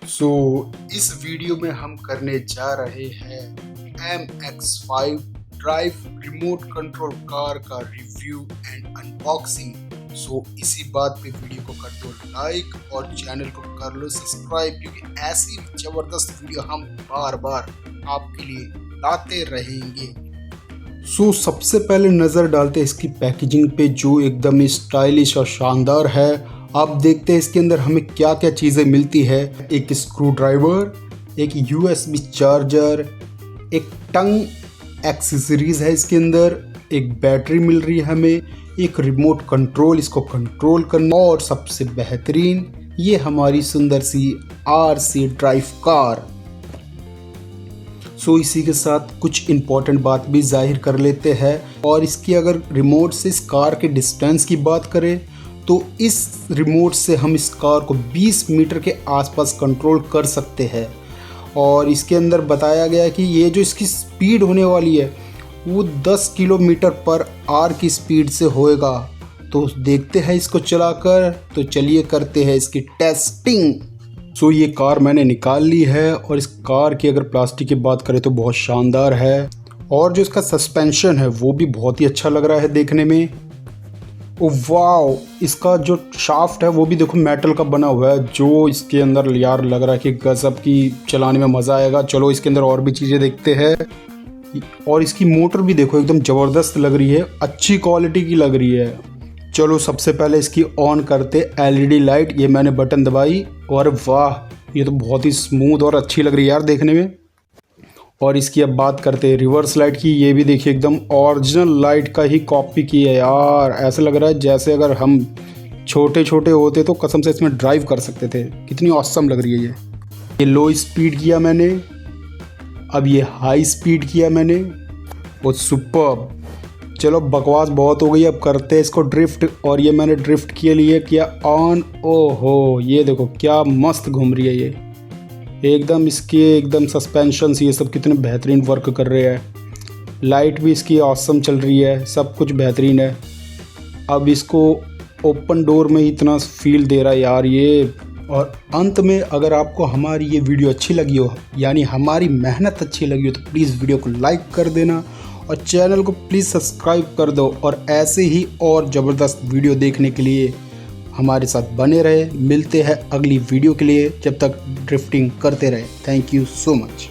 सो इस वीडियो में हम करने जा रहे हैं MX-5 drive remote control car का रिव्यू एंड अनबॉक्सिंग। सो इसी बात पे वीडियो को कर दो लाइक और चैनल को कर लो सब्सक्राइब, क्योंकि ऐसी जबरदस्त वीडियो हम बार बार आपके लिए लाते रहेंगे। सो सबसे पहले नज़र डालते हैं इसकी पैकेजिंग पे, जो एकदम स्टाइलिश और शानदार है। आप देखते हैं इसके अंदर हमें क्या क्या चीज़ें मिलती है। एक स्क्रू ड्राइवर, एक USB चार्जर, एक टंग एक्सेसरीज है इसके अंदर, एक बैटरी मिल रही है हमें, एक रिमोट कंट्रोल इसको कंट्रोल करना, और सबसे बेहतरीन ये हमारी सुंदर सी RC ड्राइव कार। सो इसी के साथ कुछ इम्पोर्टेंट बात भी जाहिर कर लेते हैं। और इसकी अगर रिमोट से इस कार के डिस्टेंस की बात करें तो इस रिमोट से हम इस कार को 20 मीटर के आसपास कंट्रोल कर सकते हैं। और इसके अंदर बताया गया है कि ये जो इसकी स्पीड होने वाली है वो 10 किलोमीटर पर आवर की स्पीड से होएगा। तो देखते हैं इसको चलाकर, तो चलिए करते हैं इसकी टेस्टिंग। सो ये कार मैंने निकाल ली है, और इस कार की अगर प्लास्टिक की बात करें तो बहुत शानदार है। और जो इसका सस्पेंशन है वो भी बहुत ही अच्छा लग रहा है देखने में। ओ वाओ, इसका जो शाफ्ट है वो भी देखो मेटल का बना हुआ है, जो इसके अंदर यार लग रहा है कि गजब की चलाने में मज़ा आएगा। चलो इसके अंदर और भी चीज़ें देखते हैं। और इसकी मोटर भी देखो एकदम ज़बरदस्त लग रही है, अच्छी क्वालिटी की लग रही है। चलो सबसे पहले इसकी ऑन करते LED लाइट। ये मैंने बटन दबाई और वाह, ये तो बहुत ही स्मूथ और अच्छी लग रही है यार देखने में। और इसकी अब बात करते हैं रिवर्स लाइट की। ये भी देखिए एकदम ओरिजिनल लाइट का ही कॉपी की है यार। ऐसा लग रहा है जैसे अगर हम छोटे छोटे होते तो कसम से इसमें ड्राइव कर सकते थे। कितनी ऑसम लग रही है ये लो स्पीड किया मैंने, अब ये हाई स्पीड किया मैंने, वो सुपर्ब। चलो बकवास बहुत हो गई, अब करते हैं इसको ड्रिफ्ट। और ये मैंने ड्रिफ्ट के लिए किया ऑन। ओहो, ये देखो क्या मस्त घूम रही है ये एकदम। इसके एकदम सस्पेंशन ये सब कितने बेहतरीन वर्क कर रहे हैं। लाइट भी इसकी ऑसम चल रही है, सब कुछ बेहतरीन है। अब इसको ओपन डोर में इतना फील दे रहा है यार ये। और अंत में अगर आपको हमारी ये वीडियो अच्छी लगी हो, यानी हमारी मेहनत अच्छी लगी हो, तो प्लीज़ वीडियो को लाइक कर देना और चैनल को प्लीज़ सब्सक्राइब कर दो। और ऐसे ही और ज़बरदस्त वीडियो देखने के लिए हमारे साथ बने रहे। मिलते हैं अगली वीडियो के लिए, जब तक ड्रिफ्टिंग करते रहे। Thank you so much.